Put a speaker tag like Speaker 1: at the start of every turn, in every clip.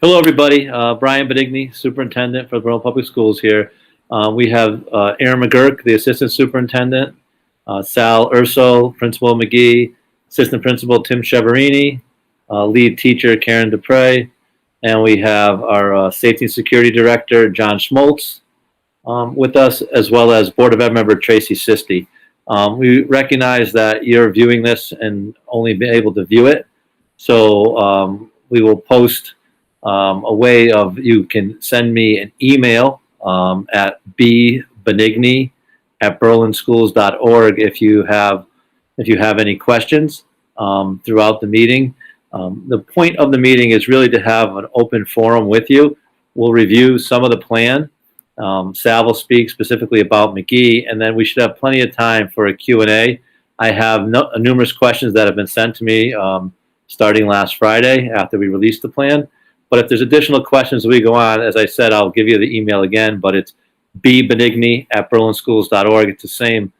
Speaker 1: Hello, everybody. Brian Benigni, Superintendent for the Berlin Public Schools here. We have Aaron McGurk, the Assistant Superintendent, Sal Urso, Principal McGee, Assistant Principal Tim Cheverini, Lead Teacher Karen Dupre, and we have our Safety and Security Director, John Schmoltz, with us, as well as Board of Ed member Tracy Sisti. We recognize that you're viewing this and only be able to view it, so we will post a way of, you can send me an email at bbenigni@berlinschools.org if you have any questions throughout the meeting. The point of the meeting is really to have an open forum with you. We'll review some of the plan. Sal will speak specifically about McGee, and then we should have plenty of time for a Q&A. I have numerous questions that have been sent to me starting last Friday after we released the plan. But if there's additional questions as we go on, as I said, I'll give you the email again, but it's bbenigni@berlinschools.org. It's the same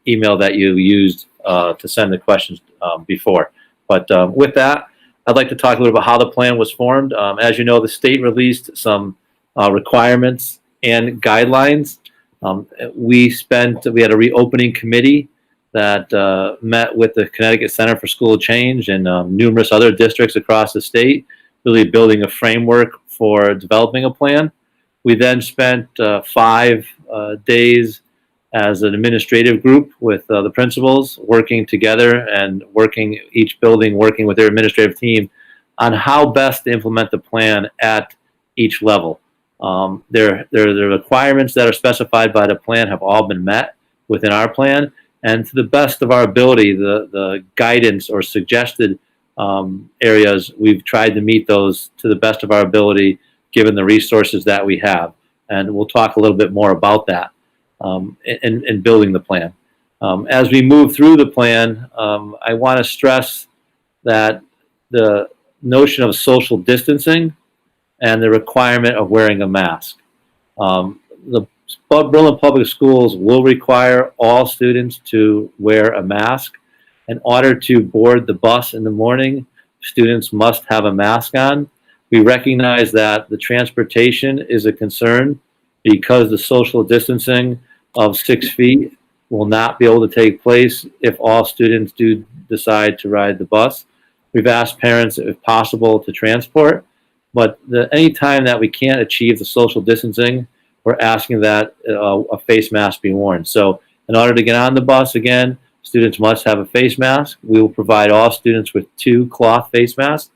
Speaker 1: email that you used to send the questions before. But with that, I'd like to talk a little about how the plan was formed. As you know, the state released some requirements and guidelines. We had a reopening committee that met with the Connecticut Center for School Change and numerous other districts across the state, really building a framework for developing a plan. We then spent 5 days as an administrative group with the principals, working together and each building working with their administrative team on how best to implement the plan at each level. The requirements that are specified by the plan have all been met within our plan, and to the best of our ability, the guidance or suggested areas, we've tried to meet those to the best of our ability given the resources that we have. And we'll talk a little bit more about that in building the plan. As we move through the plan, I want to stress that the notion of social distancing and the requirement of wearing a mask. The Berlin Public Schools will require all students to wear a mask. In order to board the bus in the morning, students must have a mask on. We recognize that the transportation is a concern because the social distancing of 6 feet will not be able to take place if all students do decide to ride the bus. We've asked parents, if possible, to transport, but any time that we can't achieve the social distancing, we're asking that a face mask be worn. So in order to get on the bus, again, students must have a face mask. We will provide all students with 2 cloth face masks.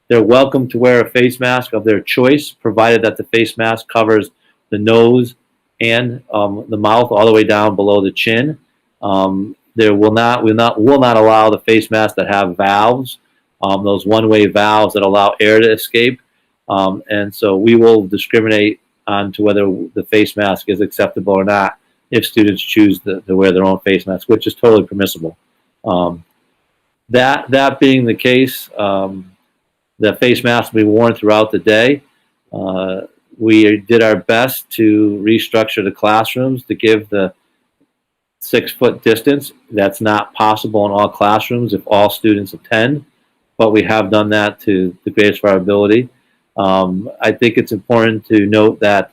Speaker 1: They're welcome to wear a face mask of their choice, provided that the face mask covers the nose and the mouth all the way down below the chin. We will not allow the face masks that have valves, those one-way valves that allow air to escape. And so we will discriminate on to whether the face mask is acceptable or not if students choose to wear their own face mask, which is totally permissible. That being the case, the face mask will be worn throughout the day. We did our best to restructure the classrooms to give the 6-foot distance. That's not possible in all classrooms if all students attend, but we have done that to the greatest of our ability. I think it's important to note that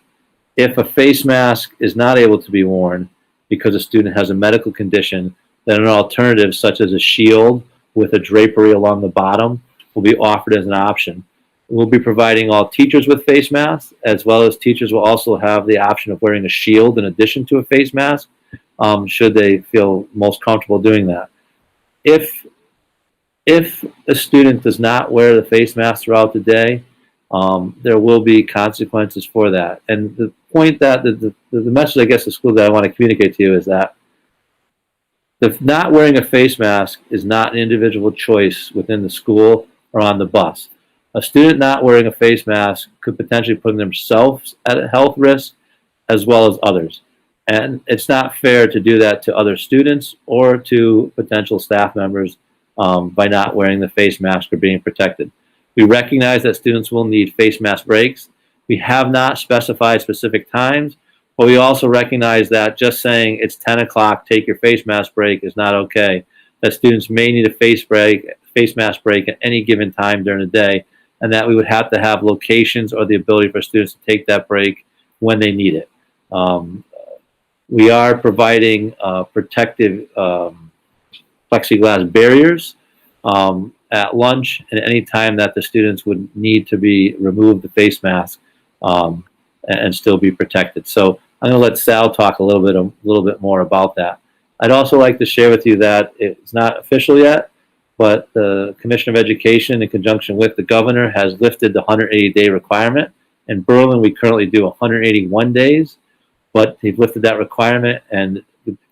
Speaker 1: if a face mask is not able to be worn because a student has a medical condition, then an alternative such as a shield with a drapery along the bottom will be offered as an option. We'll be providing all teachers with face masks, as well as teachers will also have the option of wearing a shield in addition to a face mask, should they feel most comfortable doing that. If a student does not wear the face mask throughout the day, there will be consequences for that. And the point that the message, I guess, the school that I want to communicate to you is that not wearing a face mask is not an individual choice within the school or on the bus. A student not wearing a face mask could potentially put themselves at a health risk as well as others. And it's not fair to do that to other students or to potential staff members by not wearing the face mask or being protected. We recognize that students will need face mask breaks. We have not specified specific times, but we also recognize that just saying it's 10 o'clock, take your face mask break is not okay. That students may need a face mask break at any given time during the day, and that we would have to have locations or the ability for students to take that break when they need it. We are providing protective plexiglass barriers at lunch and any time that the students would need to be remove the face mask and still be protected. So I'm going to let Sal talk a little bit more about that. I'd also like to share with you that it's not official yet, but the Commissioner of Education, in conjunction with the governor, has lifted the 180-day requirement. In Berlin, we currently do 181 days, but they've lifted that requirement and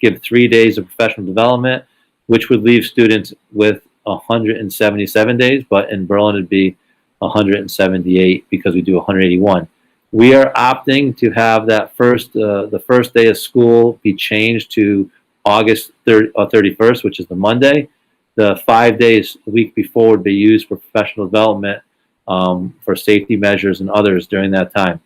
Speaker 1: give 3 days of professional development, which would leave students with 177 days, but in Berlin it'd be 178 because we do 181. We are opting to have that the first day of school be changed to August 31st, which is the Monday. The 5 days a week before would be used for professional development for safety measures and others during that time.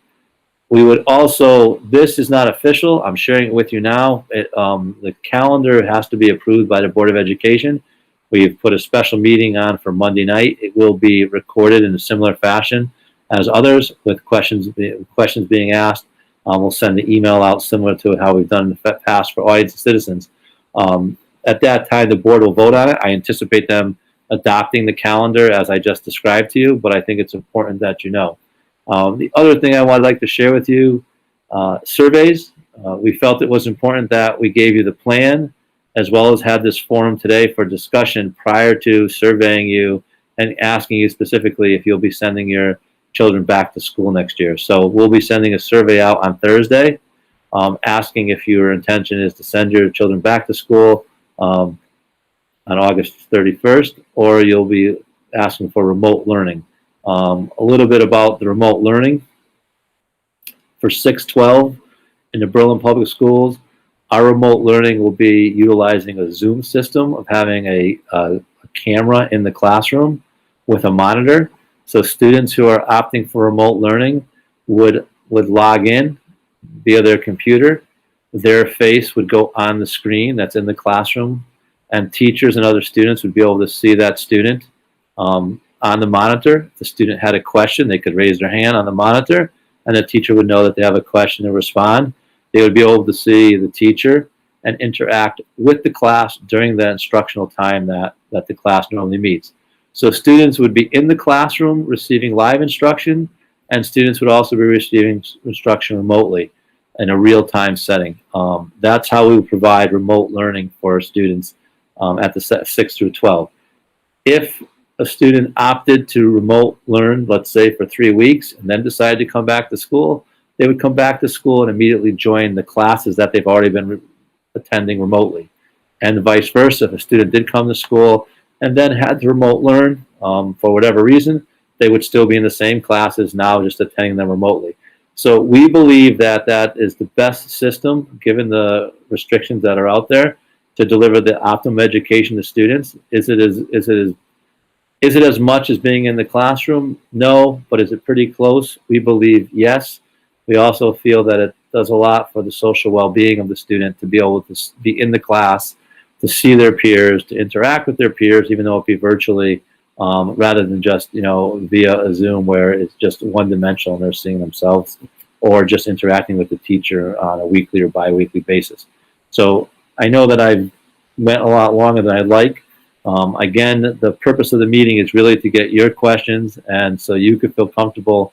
Speaker 1: We would also, this is not official, I'm sharing it with you now. The calendar has to be approved by the Board of Education. We've put a special meeting on for Monday night. It will be recorded in a similar fashion as others, with questions being asked. We'll send the email out similar to how we've done in the past for audience and citizens. At that time, the board will vote on it. I anticipate them adopting the calendar as I just described to you, but I think it's important that you know. The other thing I would like to share with you, surveys. We felt it was important that we gave you the plan, as well as had this forum today for discussion prior to surveying you and asking you specifically if you'll be sending your children back to school next year. So we'll be sending a survey out on Thursday, asking if your intention is to send your children back to school on August 31st, or you'll be asking for remote learning. A little bit about the remote learning. For 6-12 in the Berlin Public Schools, our remote learning will be utilizing a Zoom system of having a camera in the classroom with a monitor. So students who are opting for remote learning would log in via their computer. Their face would go on the screen that's in the classroom, and teachers and other students would be able to see that student on the monitor. If the student had a question, they could raise their hand on the monitor, and the teacher would know that they have a question and respond. They would be able to see the teacher and interact with the class during the instructional time that the class normally meets. So students would be in the classroom receiving live instruction, and students would also be receiving instruction remotely in a real-time setting. That's how we would provide remote learning for students at the 6-12. If a student opted to remote learn, let's say for 3 weeks, and then decided to come back to school, they would come back to school and immediately join the classes that they've already been attending remotely. And vice versa, if a student did come to school and then had to remote learn for whatever reason, they would still be in the same classes now, just attending them remotely. So we believe that that is the best system, given the restrictions that are out there, to deliver the optimum education to students. Is it as much as being in the classroom? No, but is it pretty close? We believe yes. We also feel that it does a lot for the social well-being of the student to be able to be in the class, to see their peers, to interact with their peers, even though it be virtually, rather than just, via a Zoom where it's just one-dimensional and they're seeing themselves, or just interacting with the teacher on a weekly or bi-weekly basis. So I know that I've went a lot longer than I'd like. Again, the purpose of the meeting is really to get your questions, and so you could feel comfortable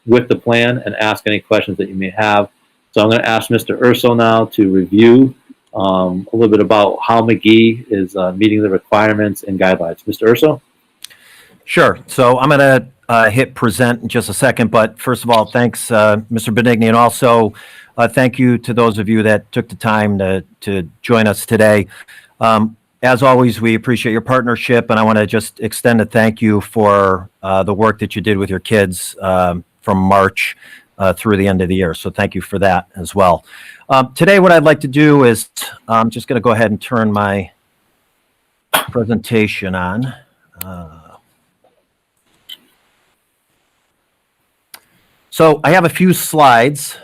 Speaker 1: with the plan and ask any questions that you may have. So I'm going to ask Mr. Urso now to review a little bit about how McGee is meeting the requirements and guidelines. Mr. Urso?
Speaker 2: Sure. So I'm going to hit present in just a second, but first of all, thanks, Mr. Benigni, and also thank you to those of you that took the time to join us today. As always, we appreciate your partnership, and I want to just extend a thank you for the work that you did with your kids from March through the end of the year. So thank you for that as well. Today, what I'd like to do is I'm just going to go ahead and turn my presentation on. So I have a few slides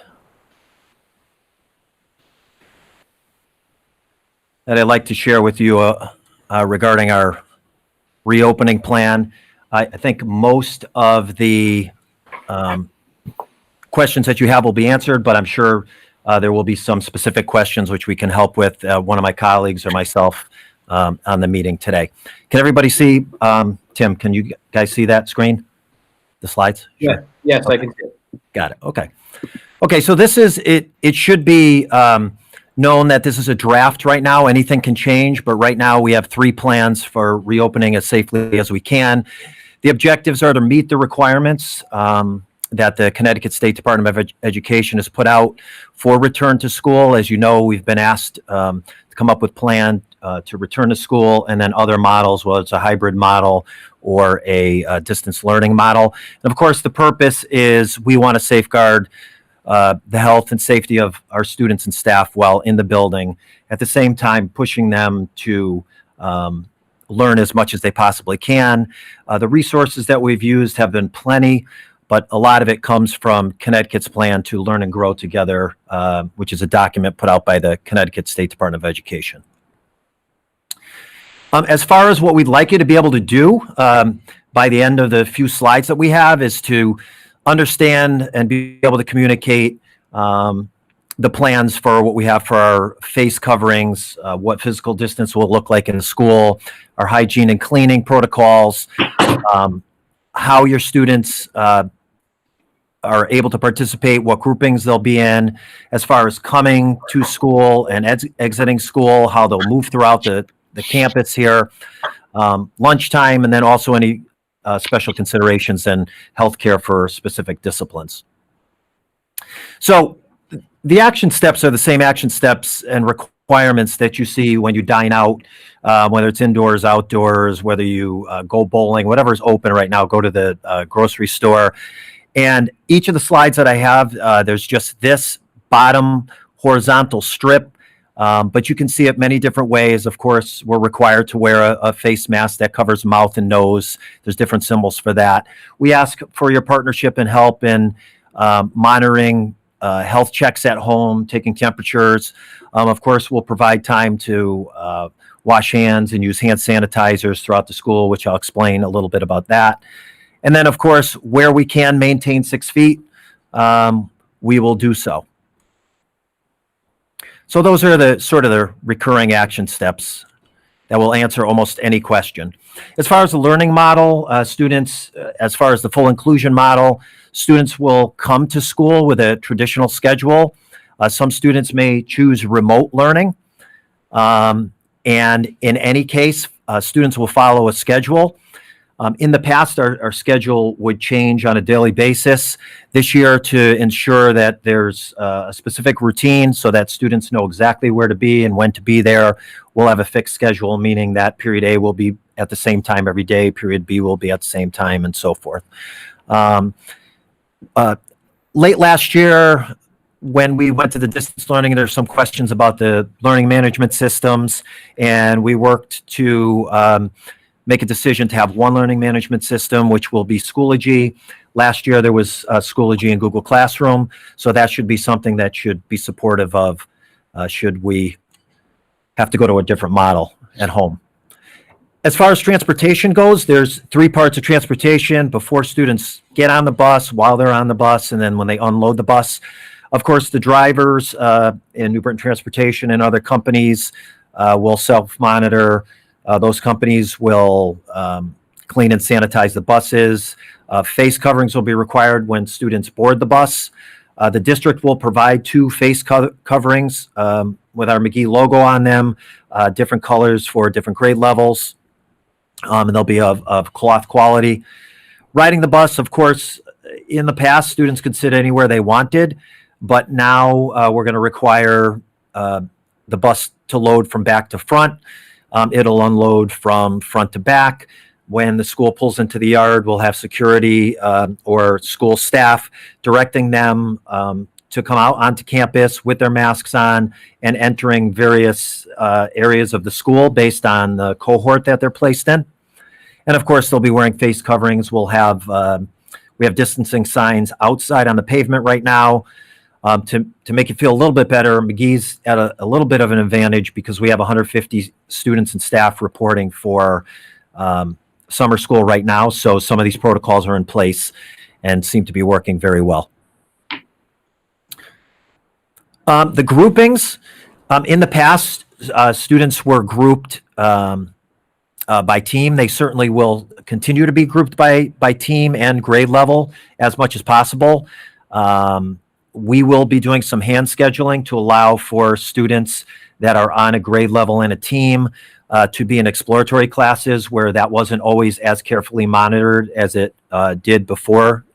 Speaker 2: that I'd like to share with you regarding our reopening plan. I think most of the questions that you have will be answered, but I'm sure there will be some specific questions which we can help with, one of my colleagues or myself on the meeting today. Can everybody see? Tim, can you guys see that screen? The slides?
Speaker 1: Yeah. Yes,
Speaker 2: Okay.
Speaker 1: I can see it.
Speaker 2: Got it. Okay. Okay. So this is it. It should be known that this is a draft right now. Anything can change, but right now we have 3 plans for reopening as safely as we can. The objectives are to meet the requirements that the Connecticut State Department of Education has put out for return to school. As you know, we've been asked to come up with plan to return to school, and then other models, whether it's a hybrid model or a distance learning model. And of course, the purpose is we want to safeguard the health and safety of our students and staff while in the building, at the same time pushing them to learn as much as they possibly can. The resources that we've used have been plenty, but a lot of it comes from Connecticut's plan to learn and grow together, which is a document put out by the Connecticut State Department of Education. As far as what we'd like you to be able to do by the end of the few slides that we have is to understand and be able to communicate the plans for what we have for our face coverings, what physical distance will look like in the school, our hygiene and cleaning protocols, how your students are able to participate, what groupings they'll be in, as far as coming to school and exiting school, how they'll move throughout the campus here, lunchtime, and then also any special considerations and healthcare for specific disciplines. So the action steps are the same action steps and requirements that you see when you dine out, whether it's indoors, outdoors, whether you go bowling, whatever's open right now, go to the grocery store. And each of the slides that I have, there's just this bottom horizontal strip, but you can see it many different ways. Of course, we're required to wear a face mask that covers mouth and nose. There's different symbols for that. We ask for your partnership and help in monitoring health checks at home, taking temperatures. Of course, we'll provide time to wash hands and use hand sanitizers throughout the school, which I'll explain a little bit about that. And then, of course, where we can maintain 6 feet, we will do so. So those are the sort of the recurring action steps that will answer almost any question. As far as the learning model, students, as far as the full inclusion model, students will come to school with a traditional schedule. Some students may choose remote learning. And in any case, students will follow a schedule. In the past, our schedule would change on a daily basis. This year, to ensure that there's a specific routine so that students know exactly where to be and when to be there, we'll have a fixed schedule, meaning that period A will be at the same time every day, period B will be at the same time, and so forth. Late last year, when we went to the distance learning, there's some questions about the learning management systems, and we worked to make a decision to have one learning management system, which will be Schoology. Last year, there was Schoology and Google Classroom, so that should be something that should be supportive of should we have to go to a different model at home. As far as transportation goes, there's 3 parts of transportation: before students get on the bus, while they're on the bus, and then when they unload the bus. Of course, the drivers in New Britain Transportation and other companies will self-monitor. Those companies will clean and sanitize the buses. Face coverings will be required when students board the bus. The district will provide 2 face coverings with our McGee logo on them, different colors for different grade levels, and they'll be of cloth quality. Riding the bus, of course, in the past, students could sit anywhere they wanted, but now we're going to require the bus to load from back to front. It'll unload from front to back. When the school pulls into the yard, we'll have security or school staff directing them to come out onto campus with their masks on and entering various areas of the school based on the cohort that they're placed in. And of course, they'll be wearing face coverings. We have distancing signs outside on the pavement right now. To make it feel a little bit better, McGee's at a little bit of an advantage because we have 150 students and staff reporting for summer school right now, so some of these protocols are in place and seem to be working very well. The groupings, in the past, students were grouped by team. They certainly will continue to be grouped by team and grade level as much as possible. We will be doing some hand scheduling to allow for students that are on a grade level in a team to be in exploratory classes where that wasn't always as carefully monitored as it did before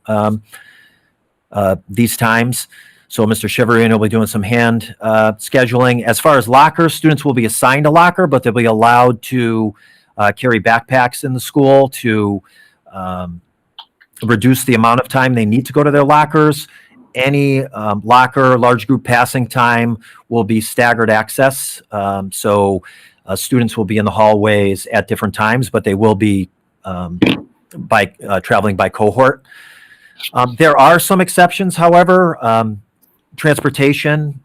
Speaker 2: these times. So Mr. Shiverino will be doing some hand scheduling. As far as lockers, students will be assigned a locker, but they'll be allowed to carry backpacks in the school to reduce the amount of time they need to go to their lockers. Any locker, large group passing time will be staggered access. So students will be in the hallways at different times, but they will be traveling by cohort. There are some exceptions, however. Transportation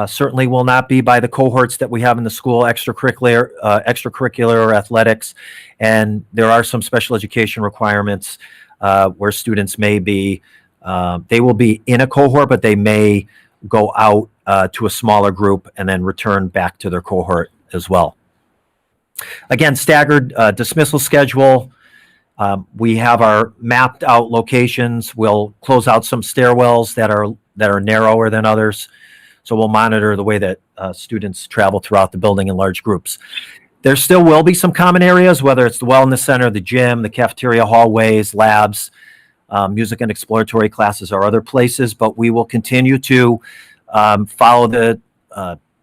Speaker 2: certainly will not be by the cohorts that we have in the school, extracurricular or athletics, and there are some special education requirements where students may be, they will be in a cohort, but they may go out to a smaller group and then return back to their cohort as well. Again, staggered dismissal schedule. We have our mapped out locations. We'll close out some stairwells that are narrower than others. So we'll monitor the way that students travel throughout the building in large groups. There still will be some common areas, whether it's the wellness center, the gym, the cafeteria, hallways, labs, music and exploratory classes, or other places, but we will continue to follow the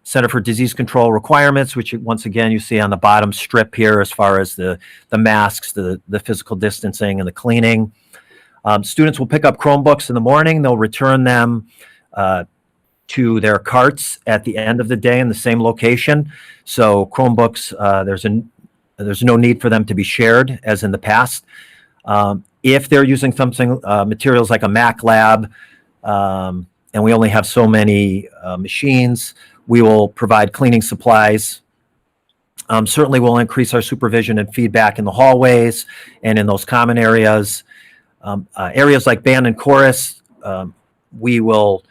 Speaker 2: Center for Disease Control requirements, which once again you see on the bottom strip here as far as the masks, the physical distancing, and the cleaning. Students will pick up Chromebooks in the morning. They'll return them to their carts at the end of the day in the same location. So Chromebooks, there's no need for them to be shared as in the past. If they're using something, materials like a Mac lab, and we only have so many machines, we will provide cleaning supplies. Certainly we'll increase our supervision and feedback in the hallways and in those common areas. Areas like band and chorus, we will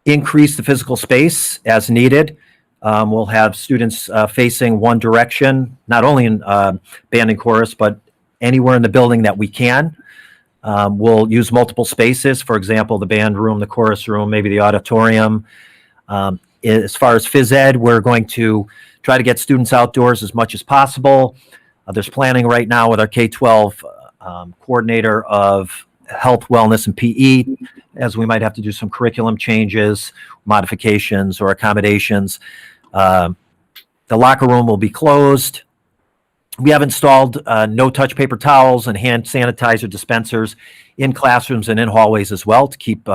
Speaker 2: increase the physical space as needed. We'll have students facing one direction, not only in band and chorus, but anywhere in the building that we can. We'll use multiple spaces, for example, the band room, the chorus room, maybe the auditorium. As far as phys ed, we're going to try to get students outdoors as much as possible. There's planning right now with our K-12 coordinator of health, wellness, and PE, as we might have to do some curriculum changes, modifications, or accommodations. The locker room will be closed. We have installed no-touch paper towels and hand sanitizer dispensers in classrooms and in hallways as well to keep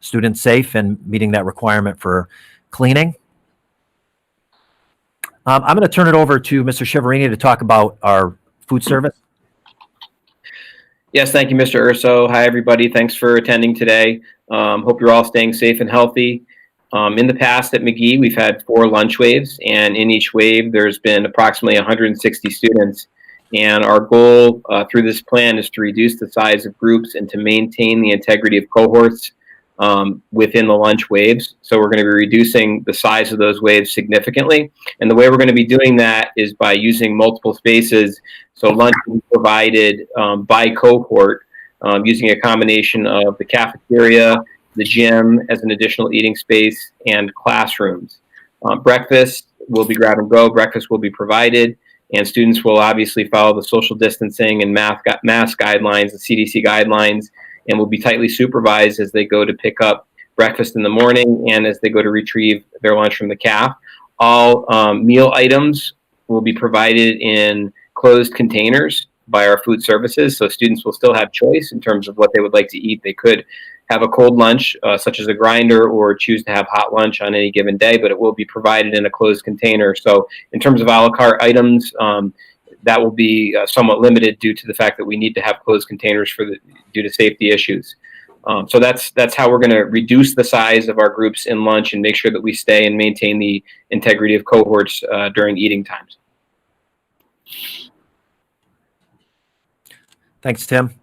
Speaker 2: students safe and meeting that requirement for cleaning. I'm going to turn it over to Mr. Shiverini to talk about our food service.
Speaker 3: Yes, thank you, Mr. Urso. Hi, everybody. Thanks for attending today. Hope you're all staying safe and healthy. In the past at McGee, we've had 4 lunch waves, and in each wave, there's been approximately 160 students. And our goal through this plan is to reduce the size of groups and to maintain the integrity of cohorts within the lunch waves. So we're going to be reducing the size of those waves significantly. And the way we're going to be doing that is by using multiple spaces. So lunch will be provided by cohort using a combination of the cafeteria, the gym as an additional eating space, and classrooms. Breakfast will be grab and go. Breakfast will be provided, and students will obviously follow the social distancing and mask guidelines, the CDC guidelines, and will be tightly supervised as they go to pick up breakfast in the morning and as they go to retrieve their lunch from the caf. All meal items will be provided in closed containers by our food services, so students will still have choice in terms of what they would like to eat. They could have a cold lunch, such as a grinder, or choose to have hot lunch on any given day, but it will be provided in a closed container. So in terms of a la carte items, that will be somewhat limited due to the fact that we need to have closed containers due to safety issues. So that's how we're going to reduce the size of our groups in lunch and make sure that we stay and maintain the integrity of cohorts during eating times.
Speaker 2: Thanks, Tim.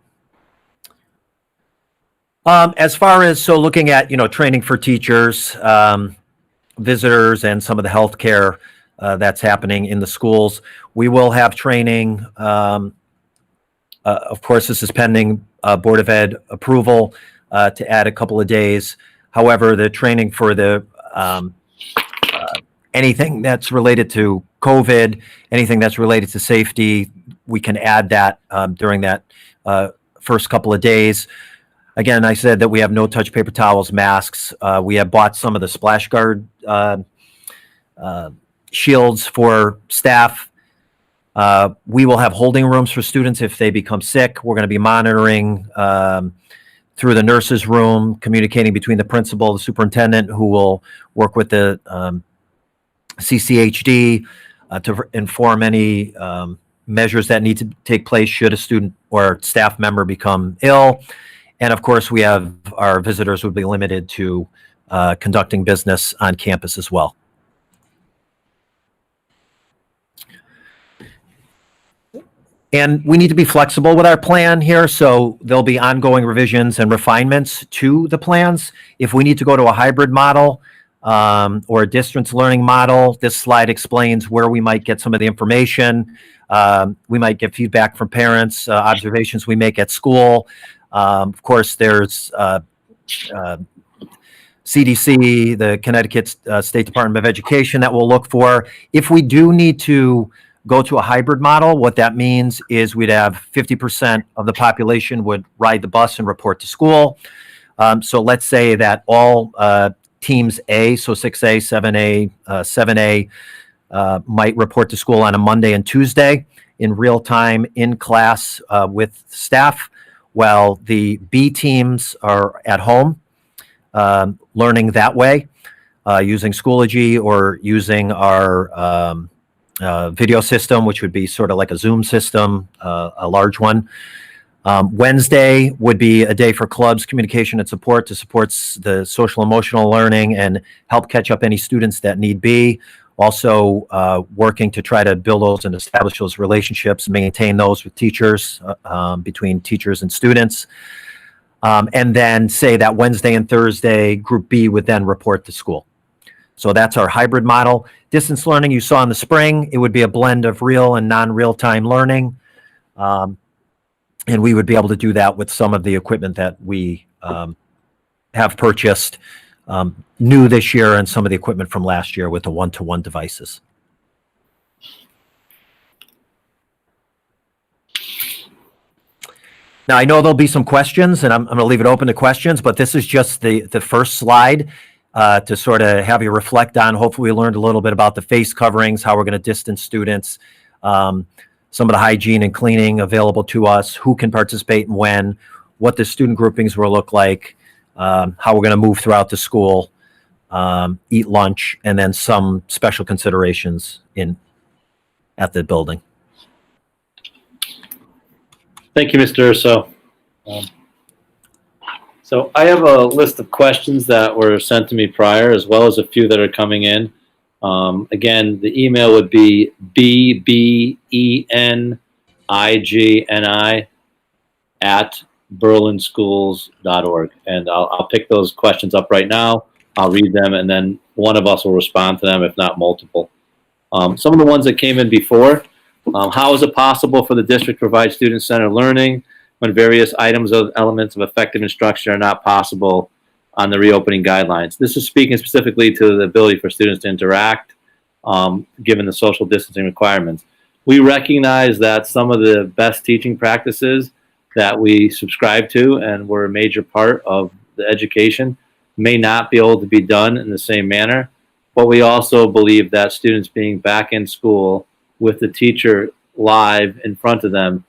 Speaker 2: As far as, so looking at, training for teachers, visitors, and some of the healthcare that's happening in the schools, we will have training. Of course, this is pending Board of Ed approval to add a couple of days. However, the training for the anything that's related to COVID, anything that's related to safety, we can add that during that first couple of days. Again, I said that we have no touch paper towels, masks. We have bought some of the splash guard shields for staff. We will have holding rooms for students if they become sick. We're going to be monitoring through the nurses' room, communicating between the principal, the superintendent, who will work with the CCHD to inform any measures that need to take place should a student or staff member become ill. And of course, we have our visitors would be limited to conducting business on campus as well. And we need to be flexible with our plan here, so there'll be ongoing revisions and refinements to the plans. If we need to go to a hybrid model or a distance learning model, this slide explains where we might get some of the information. We might get feedback from parents, observations we make at school. Of course, there's CDC, the Connecticut State Department of Education, that we'll look for. If we do need to go to a hybrid model, what that means is we'd have 50% of the population would ride the bus and report to school. So let's say that all teams A, so 6A, 7A, 7A, might report to school on a Monday and Tuesday in real time in class with staff, while the B teams are at home learning that way using Schoology or using our video system, which would be sort of like a Zoom system, a large one. Wednesday would be a day for clubs, communication, and support to support the social emotional learning and help catch up any students that need be. Also working to try to build those and establish those relationships, maintain those with teachers, between teachers and students. And then say that Wednesday and Thursday, Group B would then report to school. So that's our hybrid model. Distance learning you saw in the spring, it would be a blend of real and non-real time learning. And we would be able to do that with some of the equipment that we have purchased new this year and some of the equipment from last year with the one-to-one devices. Now, I know there'll be some questions, and I'm going to leave it open to questions, but this is just the first slide to sort of have you reflect on. Hopefully we learned a little bit about the face coverings, how we're going to distance students, some of the hygiene and cleaning available to us, who can participate and when, what the student groupings will look like, how we're going to move throughout the school, eat lunch, and then some special considerations at the building.
Speaker 1: Thank you, Mr. Urso. So I have a list of questions that were sent to me prior, as well as a few that are coming in. Again, the email would be bbenigni@berlinschools.org. And I'll pick those questions up right now. I'll read them, and then one of us will respond to them, if not multiple. Some of the ones that came in before. How is it possible for the district to provide student-centered learning when various elements of effective instruction are not possible on the reopening guidelines? This is speaking specifically to the ability for students to interact, given the social distancing requirements. We recognize that some of the best teaching practices that we subscribe to and were a major part of the education may not be able to be done in the same manner, but we also believe that students being back in school with the teacher live in front of them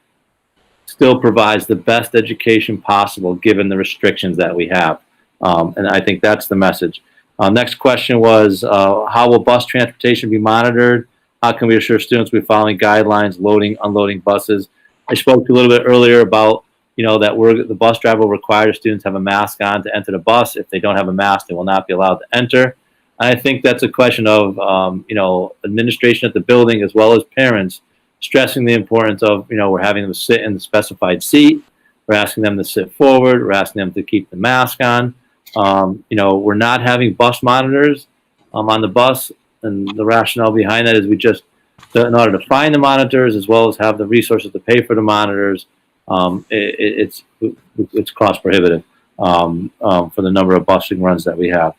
Speaker 1: still provides the best education possible given the restrictions that we have. And I think that's the message. Next question was, how will bus transportation be monitored? How can we assure students we're following guidelines, loading, unloading buses? I spoke to a little bit earlier about, that the bus driver will require students have a mask on to enter the bus. If they don't have a mask, they will not be allowed to enter. And I think that's a question of, administration at the building as well as parents stressing the importance of, we're having them sit in the specified seat. We're asking them to sit forward. We're asking them to keep the mask on. We're not having bus monitors on the bus, and the rationale behind that is in order to find the monitors as well as have the resources to pay for the monitors, it's cost prohibitive for the number of busing runs that we have.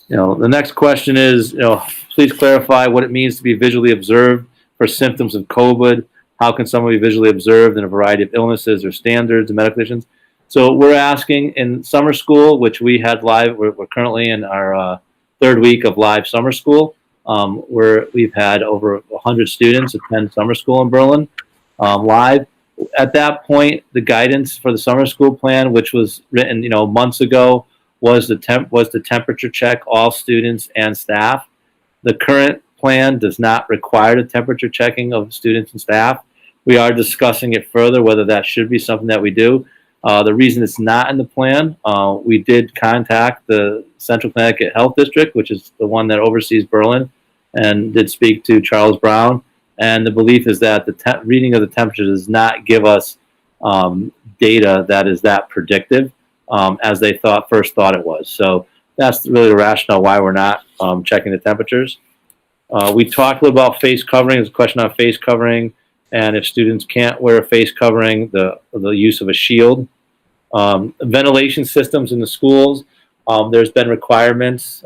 Speaker 1: The next question is, please clarify what it means to be visually observed for symptoms of COVID. How can someone be visually observed in a variety of illnesses or standards and medical conditions? So we're asking in summer school, which we had live, we're currently in our third week of live summer school, where we've had over 100 students attend summer school in Berlin live. At that point, the guidance for the summer school plan, which was written, months ago, was the temperature check all students and staff. The current plan does not require the temperature checking of students and staff. We are discussing it further, whether that should be something that we do. The reason it's not in the plan, we did contact the Central Connecticut Health District, which is the one that oversees Berlin, and did speak to Charles Brown. And the belief is that the reading of the temperature does not give us data that is that predictive as they first thought it was. So that's really the rationale why we're not checking the temperatures. We talked a little about face covering. There's a question on face covering, and if students can't wear a face covering, the use of a shield. Ventilation systems in the schools. There's been requirements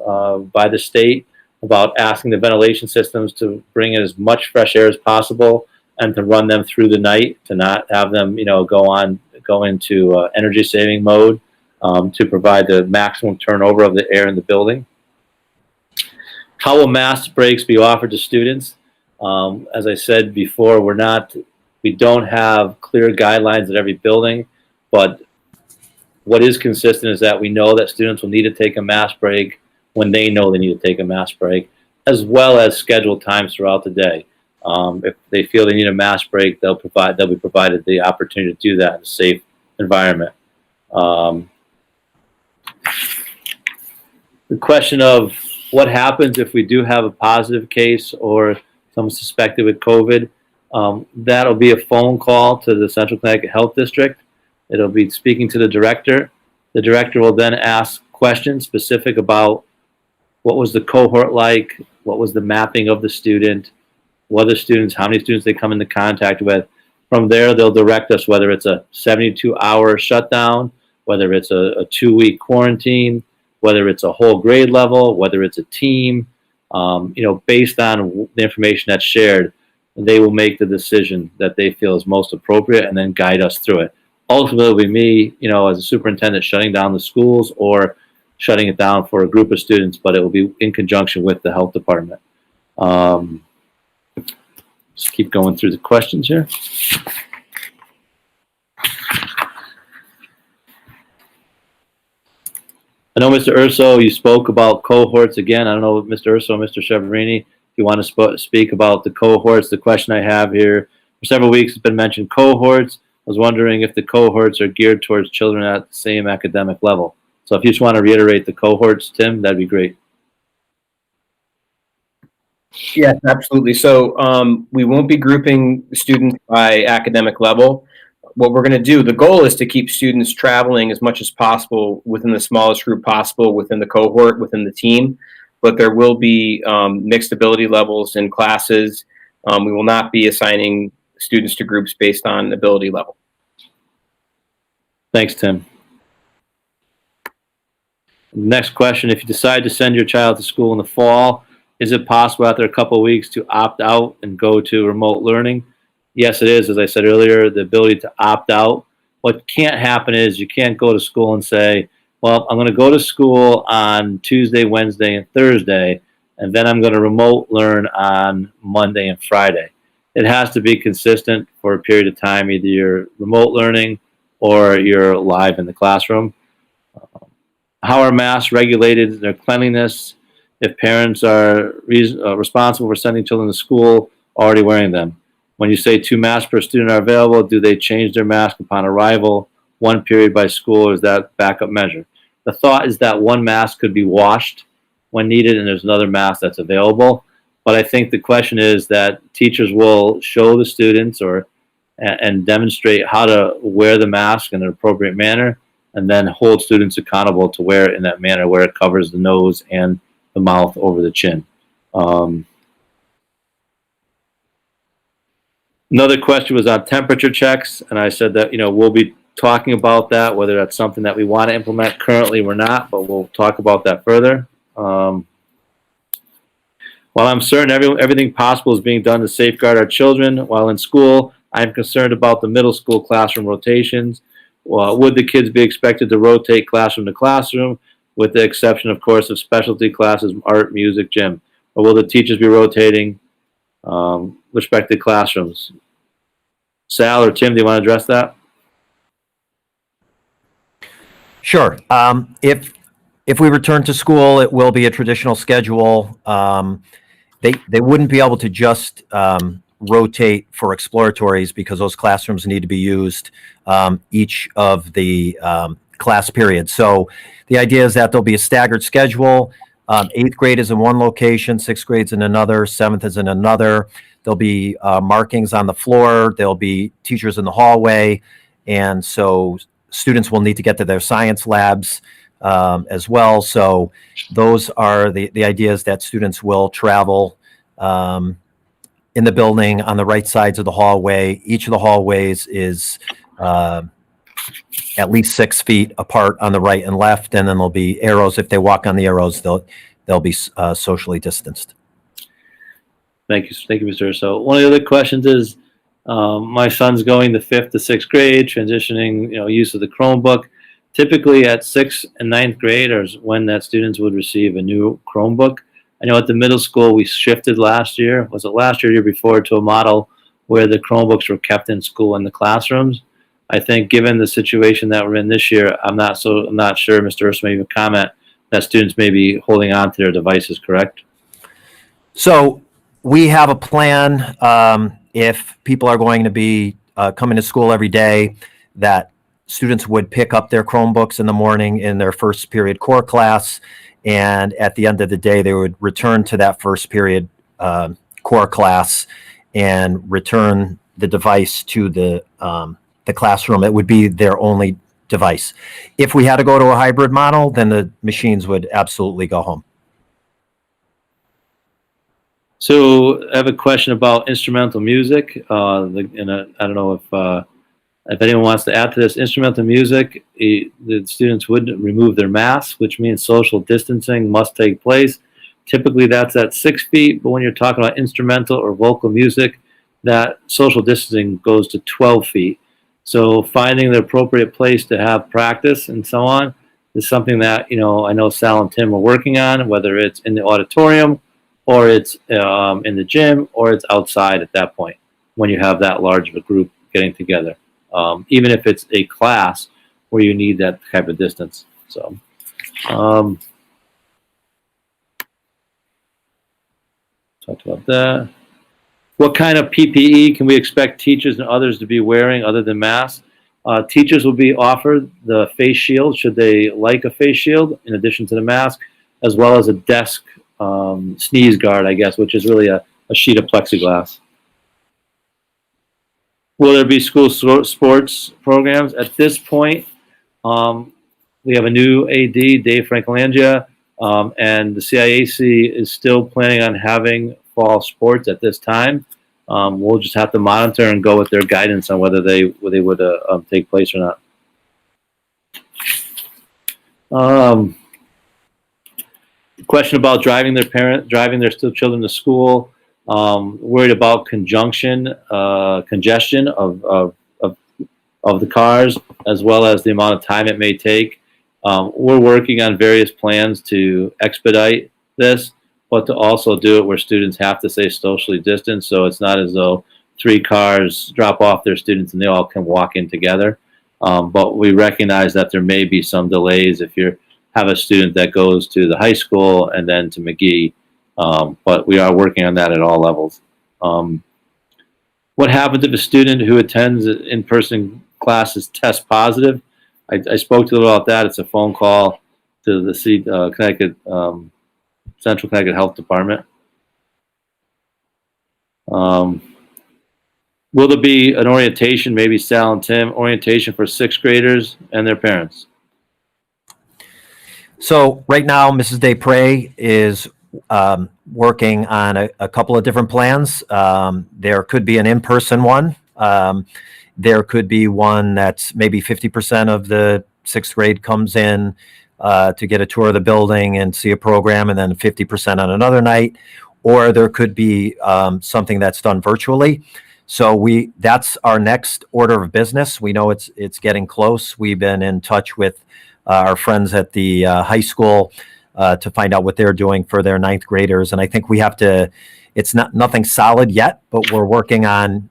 Speaker 1: by the state about asking the ventilation systems to bring in as much fresh air as possible and to run them through the night, to not have them, go into energy saving mode to provide the maximum turnover of the air in the building. How will mask breaks be offered to students? As I said before, we don't have clear guidelines at every building, but what is consistent is that we know that students will need to take a mask break when they know they need to take a mask break, as well as scheduled times throughout the day. If they feel they need a mask break, they'll be provided the opportunity to do that in a safe environment. The question of what happens if we do have a positive case or someone suspected with COVID, that'll be a phone call to the Central Connecticut Health District. It'll be speaking to the director. The director will then ask questions specific about what was the cohort like, what was the mapping of the student, what are the students, how many students they come into contact with. From there, they'll direct us whether it's a 72-hour shutdown, whether it's a 2-week quarantine, whether it's a whole grade level, whether it's a team. Based on the information that's shared, they will make the decision that they feel is most appropriate and then guide us through it. Ultimately, it'll be me, as a superintendent, shutting down the schools or shutting it down for a group of students, but it will be in conjunction with the health department. Just keep going through the questions here. I know, Mr. Urso, you spoke about cohorts again. I don't know, Mr. Urso, Mr. Cheverini, if you want to speak about the cohorts. The question I have here, for several weeks it's been mentioned cohorts. I was wondering if the cohorts are geared towards children at the same academic level. So if you just want to reiterate the cohorts, Tim, that'd be great.
Speaker 3: Yes, absolutely. So we won't be grouping students by academic level. What we're going to do, the goal is to keep students traveling as much as possible within the smallest group possible within the cohort, within the team, but there will be mixed ability levels in classes. We will not be assigning students to groups based on ability level.
Speaker 1: Thanks, Tim. Next question, if you decide to send your child to school in the fall, is it possible after a couple of weeks to opt out and go to remote learning? Yes, it is. As I said earlier, the ability to opt out. What can't happen is you can't go to school and say, well, I'm going to go to school on Tuesday, Wednesday, and Thursday, and then I'm going to remote learn on Monday and Friday. It has to be consistent for a period of time. Either you're remote learning or you're live in the classroom. How are masks regulated in their cleanliness if parents are responsible for sending children to school already wearing them? When you say 2 masks per student are available, do they change their mask upon arrival, 1 period by school, or is that backup measure? The thought is that 1 mask could be washed when needed and there's another mask that's available. But I think the question is that teachers will show the students and demonstrate how to wear the mask in an appropriate manner, and then hold students accountable to wear it in that manner where it covers the nose and the mouth over the chin. Another question was on temperature checks, and I said that, we'll be talking about that, whether that's something that we want to implement. Currently we're not, but we'll talk about that further. While I'm certain everything possible is being done to safeguard our children while in school, I'm concerned about the middle school classroom rotations. Would the kids be expected to rotate classroom to classroom, with the exception, of course, of specialty classes, art, music, gym? Or will the teachers be rotating respective classrooms? Sal or Tim, do you want to address that?
Speaker 2: Sure. If we return to school, it will be a traditional schedule. They wouldn't be able to just rotate for exploratories because those classrooms need to be used each of the class periods. So the idea is that there'll be a staggered schedule. 8th grade is in one location, 6th grade's in another, 7th is in another. There'll be markings on the floor. There'll be teachers in the hallway. And so students will need to get to their science labs as well. So those are the ideas, that students will travel in the building on the right sides of the hallway. Each of the hallways is at least 6 feet apart on the right and left, and then there'll be arrows. If they walk on the arrows, they'll be socially distanced.
Speaker 1: Thank you, Mr. So one of the other questions is, my son's going to 5th to 6th grade, transitioning, use of the Chromebook. Typically at 6th and 9th grade is when that students would receive a new Chromebook. I know at the middle school we shifted last year, was it last year or year before, to a model where the Chromebooks were kept in school in the classrooms. I think given the situation that we're in this year, I'm not sure, Mr. Urso, maybe a comment that students may be holding on to their devices, correct?
Speaker 2: So we have a plan, if people are going to be coming to school every day, that students would pick up their Chromebooks in the morning in their first period core class, and at the end of the day, they would return to that first period core class and return the device to the classroom. It would be their only device. If we had to go to a hybrid model, then the machines would absolutely go home.
Speaker 1: So I have a question about instrumental music, and I don't know if anyone wants to add to this. Instrumental music, the students would remove their masks, which means social distancing must take place. Typically that's at 6 feet, but when you're talking about instrumental or vocal music, that social distancing goes to 12 feet. So finding the appropriate place to have practice and so on is something that, I know Sal and Tim are working on, whether it's in the auditorium or it's in the gym or it's outside at that point when you have that large of a group getting together. Even if it's a class where you need that type of distance. So, talked about that. What kind of PPE can we expect teachers and others to be wearing other than masks? Teachers will be offered the face shield, should they like a face shield, in addition to the mask, as well as a desk sneeze guard, I guess, which is really a sheet of plexiglass. Will there be school sports programs? At this point, we have a new AD, Dave Francolangia, and the CIAC is still planning on having fall sports at this time. We'll just have to monitor and go with their guidance on whether they would take place or not. Question about driving their children to school. Worried about congestion of the cars, as well as the amount of time it may take. We're working on various plans to expedite this, but to also do it where students have to stay socially distanced, so it's not as though 3 cars drop off their students and they all can walk in together. But we recognize that there may be some delays if you have a student that goes to the high school and then to McGee. But we are working on that at all levels. What happens if a student who attends in-person classes tests positive? I spoke to you about that. It's a phone call to the Connecticut Central Connecticut Health Department. Will there be an orientation, maybe Sal and Tim, orientation for sixth graders and their parents?
Speaker 2: So right now, Mrs. Desprez is working on a couple of different plans. There could be an in-person one. There could be one that's maybe 50% of the sixth grade comes in to get a tour of the building and see a program, and then 50% on another night. Or there could be something that's done virtually. So that's our next order of business. We know it's getting close. We've been in touch with our friends at the high school to find out what they're doing for their ninth graders. And I think we have to, it's nothing solid yet, but we're working on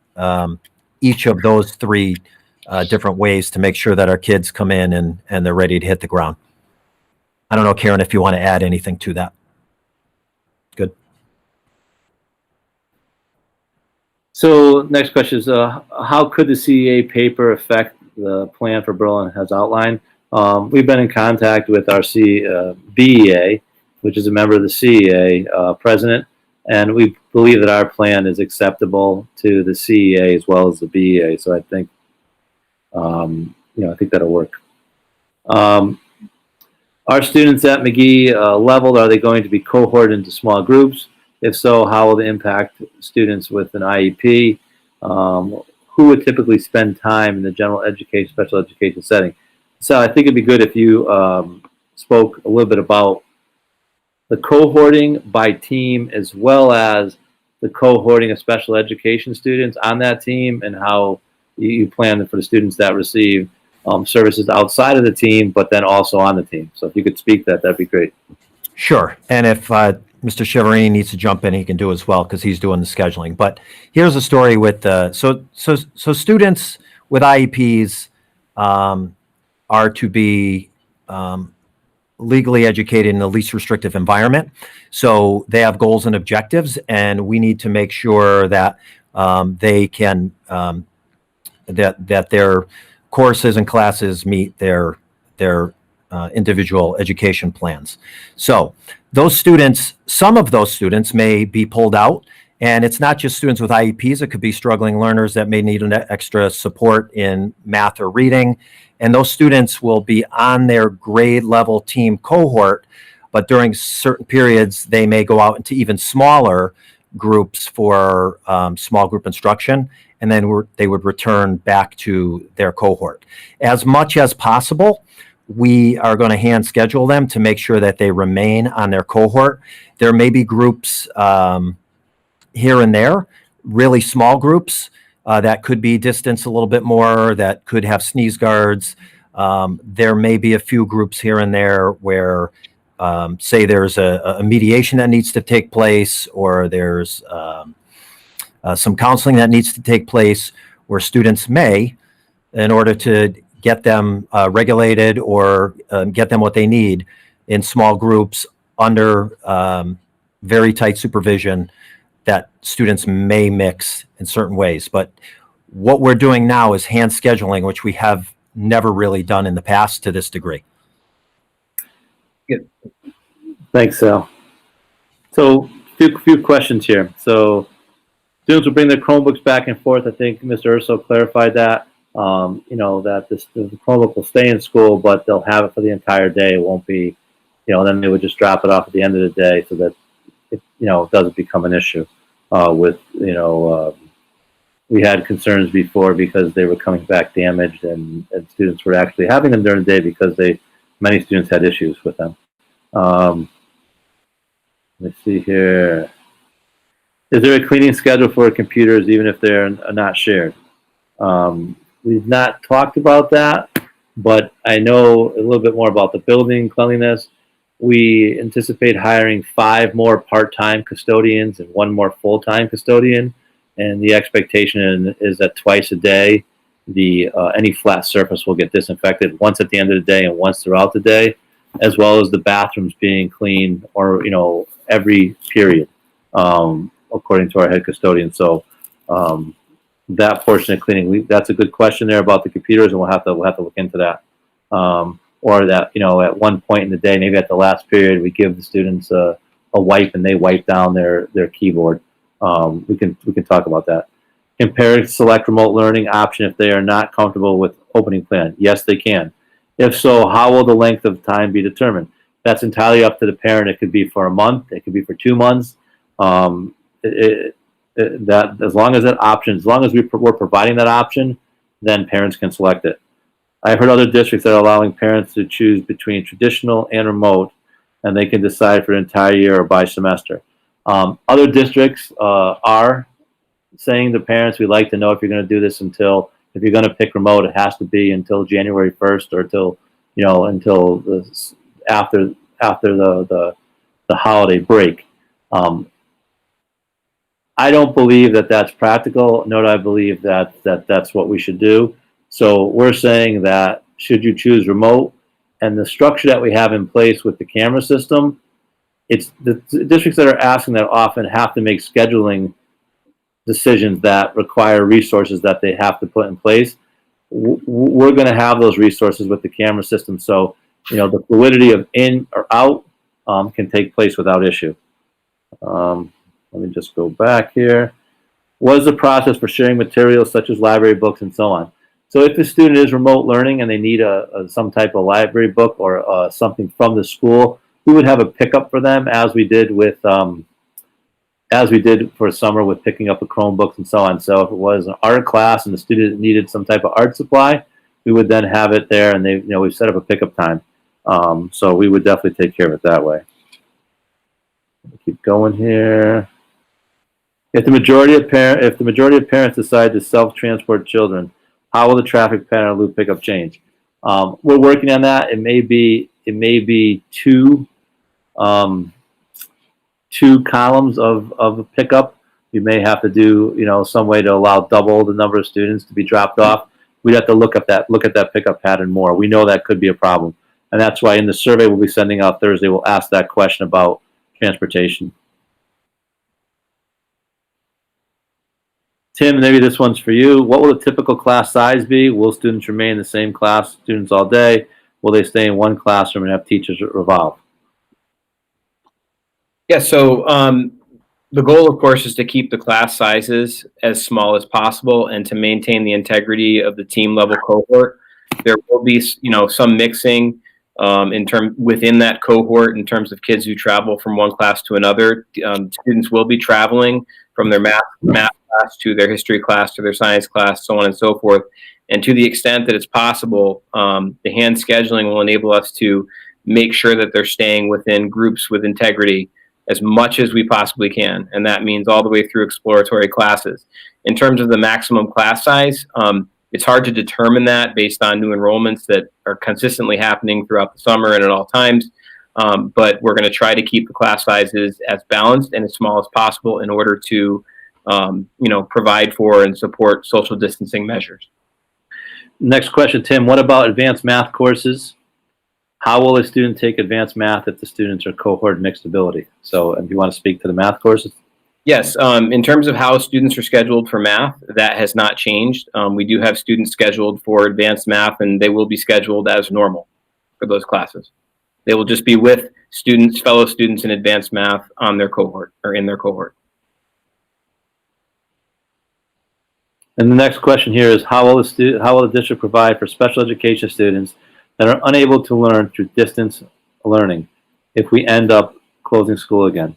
Speaker 2: each of those three different ways to make sure that our kids come in and they're ready to hit the ground. I don't know, Karen, if you want to add anything to that. Good.
Speaker 1: So next question is, how could the CEA paper affect the plan for Berlin has outlined? We've been in contact with our BEA, which is a member of the CEA president, and we believe that our plan is acceptable to the CEA as well as the BEA. So I think, I think that'll work. Are students at McGee leveled? Are they going to be cohorted into small groups? If so, how will it impact students with an IEP? Who would typically spend time in the general education, special education setting? So I think it'd be good if you spoke a little bit about the cohorting by team as well as the cohorting of special education students on that team and how you plan for the students that receive services outside of the team, but then also on the team. So if you could speak that'd be great.
Speaker 2: Sure. And if Mr. Chiaverini needs to jump in, he can do as well because he's doing the scheduling. But here's a story with so students with IEPs are to be legally educated in the least restrictive environment. So they have goals and objectives, and we need to make sure that they can that their courses and classes meet their individual education plans. So those students, some of those students may be pulled out, and it's not just students with IEPs. It could be struggling learners that may need an extra support in math or reading. And those students will be on their grade level team cohort, but during certain periods, they may go out into even smaller groups for small group instruction, and then they would return back to their cohort. As much as possible, we are going to hand schedule them to make sure that they remain on their cohort. There may be groups here and there, really small groups that could be distanced a little bit more, that could have sneeze guards. There may be a few groups here and there where, say, there's a mediation that needs to take place, or there's some counseling that needs to take place, where students may, in order to get them regulated or get them what they need in small groups under very tight supervision, that students may mix in certain ways. But what we're doing now is hand scheduling, which we have never really done in the past to this degree.
Speaker 1: Good. Thanks, Sal. So few questions here. So students will bring their Chromebooks back and forth. I think Mr. Urso clarified that. That the Chromebook will stay in school, but they'll have it for the entire day. It won't be, then they would just drop it off at the end of the day so that it doesn't become an issue. We had concerns before because they were coming back damaged, and students were actually having them during the day because many students had issues with them. Let's see here. Is there a cleaning schedule for computers even if they're not shared? We've not talked about that, but I know a little bit more about the building cleanliness. We anticipate hiring 5 more part-time custodians and 1 more full-time custodian, and the expectation is that twice a day, any flat surface will get disinfected, once at the end of the day and once throughout the day, as well as the bathrooms being cleaned, or every period, according to our head custodian. So that portion of cleaning, that's a good question there about the computers, and we'll have to look into that. Or that, at one point in the day, maybe at the last period, we give the students a wipe and they wipe down their keyboard. we can talk about that. Can parents select remote learning option if they are not comfortable with opening plan? Yes, they can. If so, how will the length of time be determined? That's entirely up to the parent. It could be for a month. It could be for 2 months. That as long as that option, as long as we're providing that option, then parents can select it. I've heard other districts that are allowing parents to choose between traditional and remote, and they can decide for an entire year or by semester. Other districts are saying to parents, we'd like to know if you're going to do this if you're going to pick remote, it has to be until January 1st or until after the holiday break. I don't believe that that's practical, nor do I believe that's what we should do. So we're saying that should you choose remote, and the structure that we have in place with the camera system, it's the districts that are asking that often have to make scheduling decisions that require resources that they have to put in place. We're going to have those resources with the camera system, so the fluidity of in or out can take place without issue. Let me just go back here. What is the process for sharing materials such as library books and so on? So if the student is remote learning and they need some type of library book or something from the school, we would have a pickup for them, as we did for summer with picking up the Chromebooks and so on. So if it was an art class and the student needed some type of art supply, we would then have it there, and we've set up a pickup time. So we would definitely take care of it that way. Keep going here. If the majority of parents decide to self-transport children, how will the traffic pattern of loop pickup change? We're working on that. It may be two columns of pickup. You may have to do some way to allow double the number of students to be dropped off. We'd have to look at that pickup pattern more. We know that could be a problem, and that's why in the survey we'll be sending out Thursday, we'll ask that question about transportation. Tim, maybe this one's for you. What will the typical class size be? Will students remain in the same class, students all day? Will they stay in one classroom and have teachers revolve?
Speaker 3: Yeah, so the goal, of course, is to keep the class sizes as small as possible and to maintain the integrity of the team level cohort. There will be, some mixing within that cohort in terms of kids who travel from one class to another. Students will be traveling from their math class to their history class to their science class, so on and so forth. And to the extent that it's possible, the hand scheduling will enable us to make sure that they're staying within groups with integrity as much as we possibly can. And that means all the way through exploratory classes. In terms of the maximum class size, it's hard to determine that based on new enrollments that are consistently happening throughout the summer and at all times. But we're going to try to keep the class sizes as balanced and as small as possible in order to provide for and support social distancing measures.
Speaker 1: Next question, Tim. What about advanced math courses? How will a student take advanced math if the students are cohort mixed ability? So if you want to speak to the math courses.
Speaker 3: Yes, in terms of how students are scheduled for math, that has not changed. We do have students scheduled for advanced math, and they will be scheduled as normal for those classes. They will just be with fellow students in advanced math on their cohort or in their cohort.
Speaker 1: And the next question here is, how will the district provide for special education students that are unable to learn through distance learning if we end up closing school again?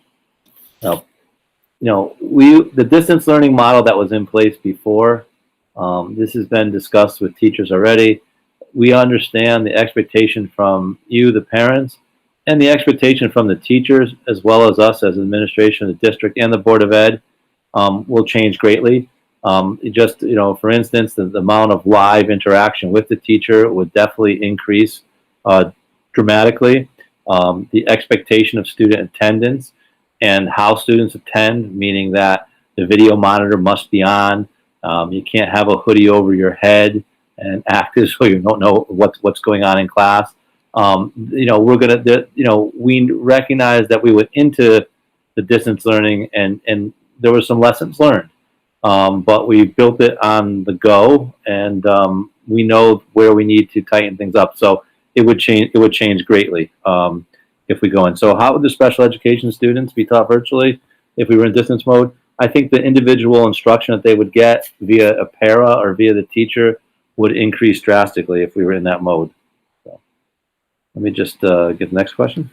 Speaker 1: Now, the distance learning model that was in place before, this has been discussed with teachers already. We understand the expectation from you, the parents, and the expectation from the teachers, as well as us as administration of the district and the Board of Ed, will change greatly. For instance, the amount of live interaction with the teacher would definitely increase dramatically. The expectation of student attendance and how students attend, meaning that the video monitor must be on. You can't have a hoodie over your head and act as though you don't know what's going on in class. We recognize that we went into the distance learning and there were some lessons learned. But we built it on the go, and we know where we need to tighten things up. So it would change greatly if we go in. So how would the special education students be taught virtually if we were in distance mode? I think the individual instruction that they would get via a para or via the teacher would increase drastically if we were in that mode. So, let me just get the next question.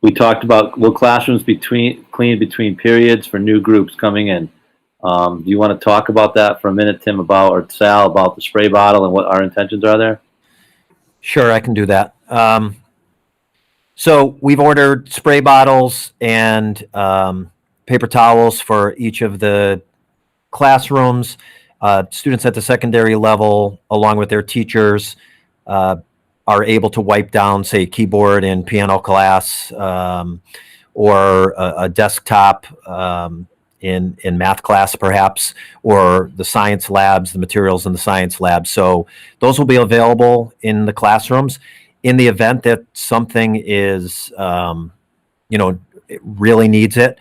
Speaker 1: We talked about, will classrooms be cleaned between periods for new groups coming in? Do you want to talk about that for a minute, Tim, or Sal, about the spray bottle and what our intentions are there?
Speaker 2: Sure, I can do that. So we've ordered spray bottles and paper towels for each of the classrooms. Students at the secondary level, along with their teachers, are able to wipe down, say, keyboard in piano class, or a desktop in math class, perhaps, or the science labs, the materials in the science labs. So those will be available in the classrooms. In the event that something is, it really needs it,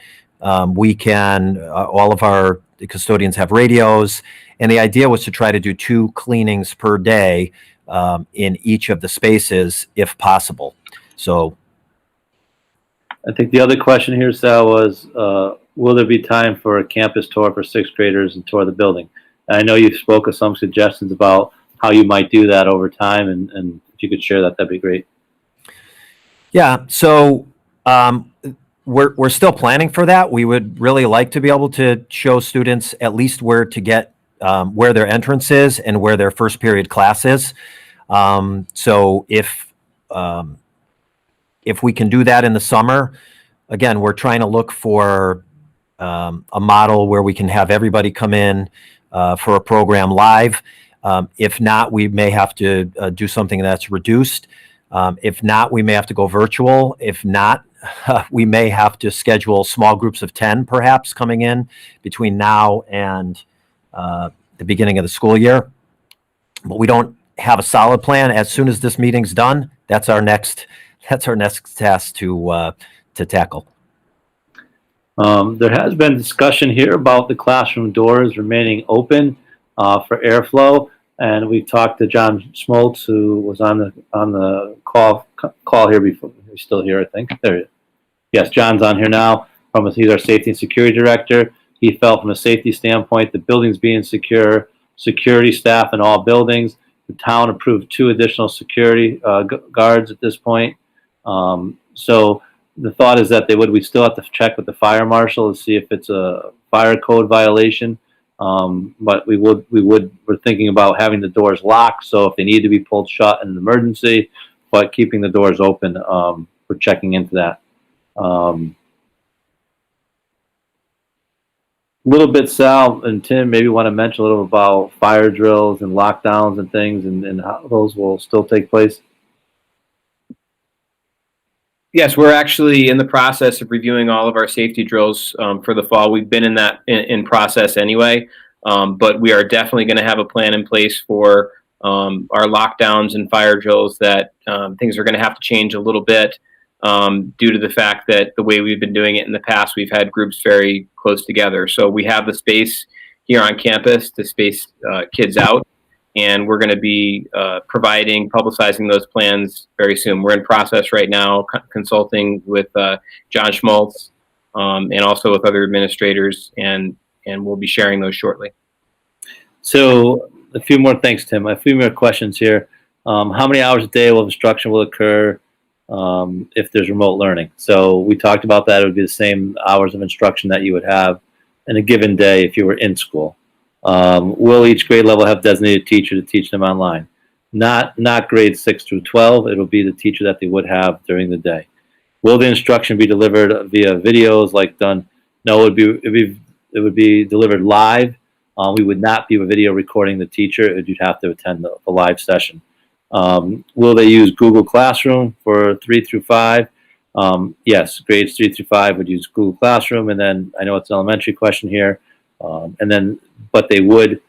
Speaker 2: we can, all of our custodians have radios, and the idea was to try to do 2 cleanings per day in each of the spaces if possible. So
Speaker 1: I think the other question here, Sal, was will there be time for a campus tour for 6th graders and tour the building? And I know you spoke of some suggestions about how you might do that over time, and if you could share that, that'd be great.
Speaker 2: yeah, so we're still planning for that. We would really like to be able to show students at least where to get where their entrance is and where their first period class is. So if we can do that in the summer, again, we're trying to look for a model where we can have everybody come in for a program live. If not, we may have to do something that's reduced. If not, we may have to go virtual. If not, we may have to schedule small groups of 10 perhaps coming in between now and the beginning of the school year. But we don't have a solid plan. As soon as this meeting's done, that's our next task to tackle.
Speaker 1: There has been discussion here about the classroom doors remaining open for airflow, and we talked to John Schmoltz, who was on the call here before. He's still here, I think. There he is. Yes, John's on here now. He's our safety and security director. He felt from a safety standpoint, the buildings being secure, security staff in all buildings. The town approved 2 additional security guards at this point. So the thought is that we still have to check with the fire marshal to see if it's a fire code violation. But we're thinking about having the doors locked, so if they need to be pulled shut in an emergency, but keeping the doors open for checking into that. A little bit, Sal and Tim, maybe want to mention a little about fire drills and lockdowns and things, and how those will still take place.
Speaker 3: Yes, we're actually in the process of reviewing all of our safety drills for the fall. We've been in process anyway, but we are definitely going to have a plan in place for our lockdowns and fire drills. That things are going to have to change a little bit due to the fact that the way we've been doing it in the past, we've had groups very close together. So we have the space here on campus to space kids out, and we're going to be publicizing those plans very soon. We're in process right now, consulting with John Schmaltz and also with other administrators, and we'll be sharing those shortly.
Speaker 1: So thanks, Tim. A few more questions here. How many hours a day of instruction will occur if there's remote learning? So we talked about that. It would be the same hours of instruction that you would have in a given day if you were in school. Will each grade level have designated teacher to teach them online? Not grades 6 through 12. It'll be the teacher that they would have during the day. Will the instruction be delivered via videos like done? No, it would be delivered live. We would not be video recording the teacher. You'd have to attend the live session. Will they use Google Classroom for 3 through 5? Yes, grades 3 through 5 would use Google Classroom, and then I know it's an elementary question here, but they would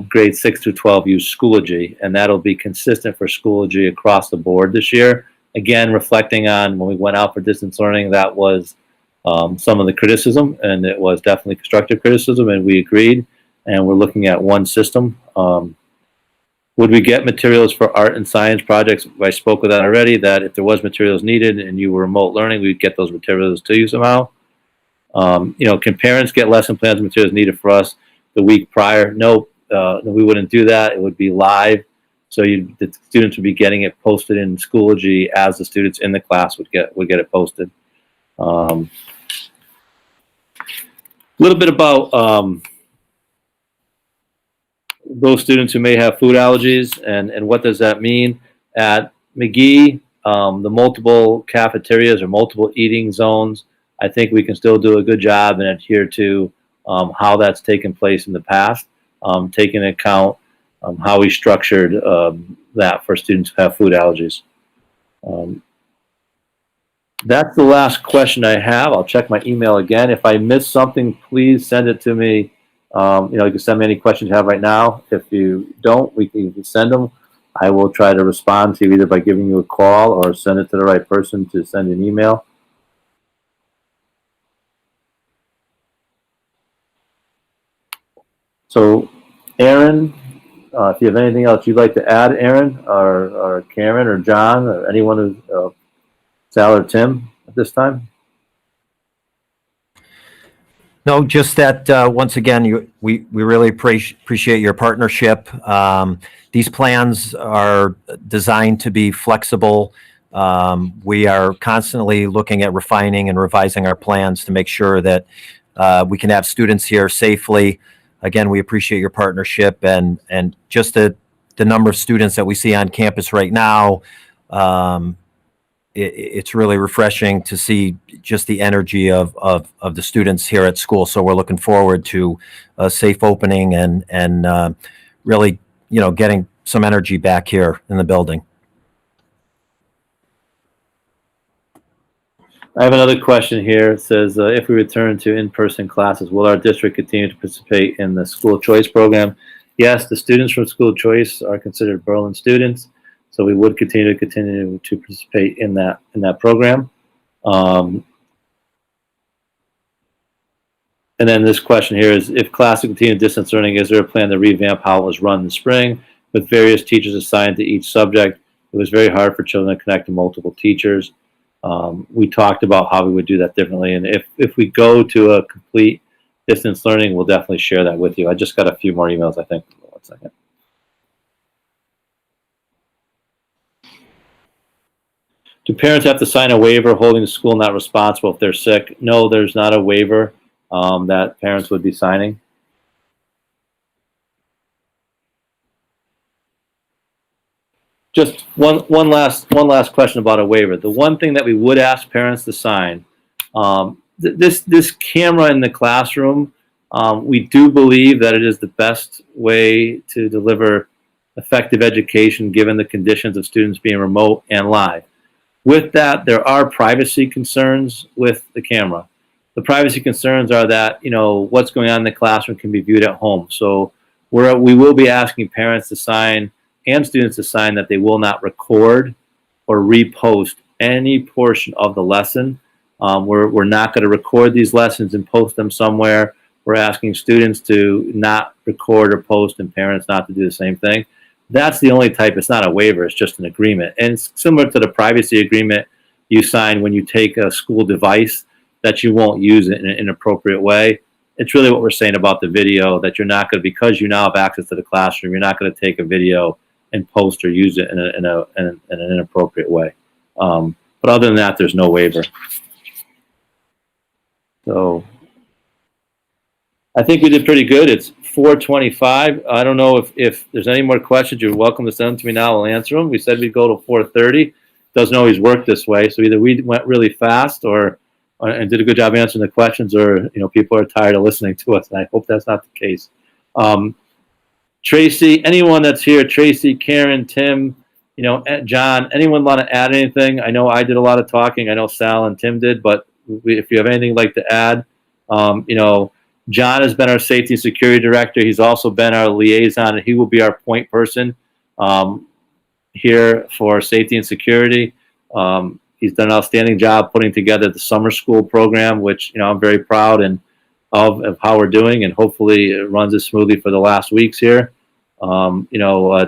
Speaker 1: grades 6 through 12 use Schoology, and that'll be consistent for Schoology across the board this year. Again, reflecting on when we went out for distance learning, that was some of the criticism, and it was definitely constructive criticism, and we agreed, and we're looking at one system. Would we get materials for art and science projects? I spoke with that already, that if there was materials needed and you were remote learning, we'd get those materials to you somehow. Can parents get lesson plans and materials needed for us the week prior? No, we wouldn't do that. It would be live. So the students would be getting it posted in Schoology as the students in the class would get it posted. A little bit about those students who may have food allergies and what does that mean. At McGee, the multiple cafeterias or multiple eating zones, I think we can still do a good job and adhere to how that's taken place in the past, taking into account how we structured that for students who have food allergies. That's the last question I have. I'll check my email again. If I missed something, please send it to me. You can send me any questions you have right now. If you don't, you can send them. I will try to respond to you either by giving you a call or send it to the right person to send an email. So, Aaron, if you have anything else you'd like to add, Aaron, or Karen, or John, or anyone who's Sal or Tim at this time?
Speaker 2: No, just that once again, we really appreciate your partnership. These plans are designed to be flexible. We are constantly looking at refining and revising our plans to make sure that we can have students here safely. Again, we appreciate your partnership and just the number of students that we see on campus right now. It's really refreshing to see just the energy of the students here at school. So we're looking forward to a safe opening and really, getting some energy back here in the building.
Speaker 1: I have another question here. It says, if we return to in-person classes, will our district continue to participate in the school choice program? Yes, the students from school choice are considered Berlin students. So we would continue to participate in that program. And then this question here is, if classes continue distance learning, is there a plan to revamp how it was run in the spring with various teachers assigned to each subject? It was very hard for children to connect to multiple teachers. We talked about how we would do that differently. And if we go to a complete distance learning, we'll definitely share that with you. I just got a few more emails, I think. 1 second. Do parents have to sign a waiver holding the school not responsible if they're sick? No, there's not a waiver that parents would be signing. Just one last question about a waiver. The one thing that we would ask parents to sign, this camera in the classroom, we do believe that it is the best way to deliver effective education given the conditions of students being remote and live. With that, there are privacy concerns with the camera. The privacy concerns are that, what's going on in the classroom can be viewed at home. So we will be asking parents to sign and students to sign that they will not record or repost any portion of the lesson. We're not going to record these lessons and post them somewhere. We're asking students to not record or post and parents not to do the same thing. That's the only type. It's not a waiver. It's just an agreement. And it's similar to the privacy agreement you sign when you take a school device that you won't use it in an inappropriate way. It's really what we're saying about the video, that you're not going to, because you now have access to the classroom, you're not going to take a video and post or use it in an inappropriate way. But other than that, there's no waiver. So I think we did pretty good. It's 4:25. I don't know if there's any more questions. You're welcome to send them to me now. I'll answer them. We said we'd go to 4:30. Doesn't always work this way. So either we went really fast and did a good job answering the questions, or people are tired of listening to us. And I hope that's not the case. Tracy, anyone that's here, Tracy, Karen, Tim, John, anyone want to add anything? I know I did a lot of talking. I know Sal and Tim did, but if you have anything you'd like to add, John has been our safety and security director. He's also been our liaison, and he will be our point person here for safety and security. He's done an outstanding job putting together the summer school program, which I'm very proud of how we're doing, and hopefully it runs as smoothly for the last weeks here.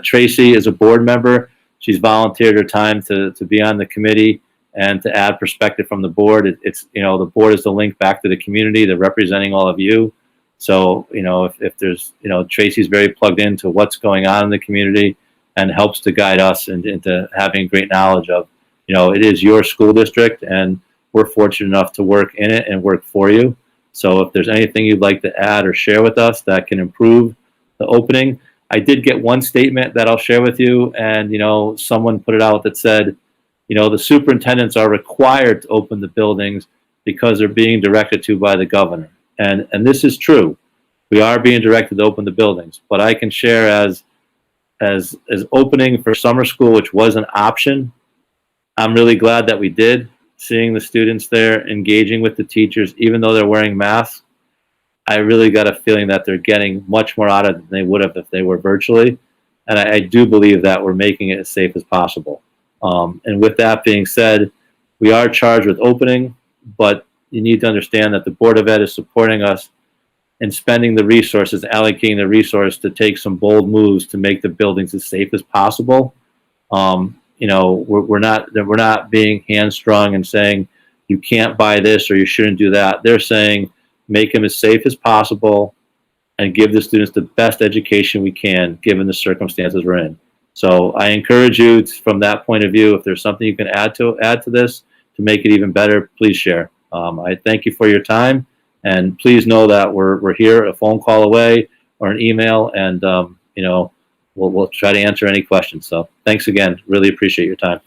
Speaker 1: Tracy is a board member. She's volunteered her time to be on the committee and to add perspective from the board. It's the board is the link back to the community. They're representing all of you. So, if there's, Tracy's very plugged into what's going on in the community and helps to guide us into having great knowledge of, it is your school district, and we're fortunate enough to work in it and work for you. So if there's anything you'd like to add or share with us that can improve the opening, I did get one statement that I'll share with you, and, someone put it out that said, the superintendents are required to open the buildings because they're being directed to by the governor. And this is true. We are being directed to open the buildings, but I can share as opening for summer school, which was an option, I'm really glad that we did, seeing the students there engaging with the teachers, even though they're wearing masks. I really got a feeling that they're getting much more out of it than they would have if they were virtually. And I do believe that we're making it as safe as possible. And with that being said, we are charged with opening, but you need to understand that the Board of Ed is supporting us in spending the resources, allocating the resource to take some bold moves to make the buildings as safe as possible. We're not being hamstrung and saying you can't buy this or you shouldn't do that. They're saying make them as safe as possible and give the students the best education we can given the circumstances we're in. So I encourage you from that point of view, if there's something you can add to this to make it even better, please share. I thank you for your time, and please know that we're here, a phone call away or an email, and we'll try to answer any questions. So thanks again. Really appreciate your time.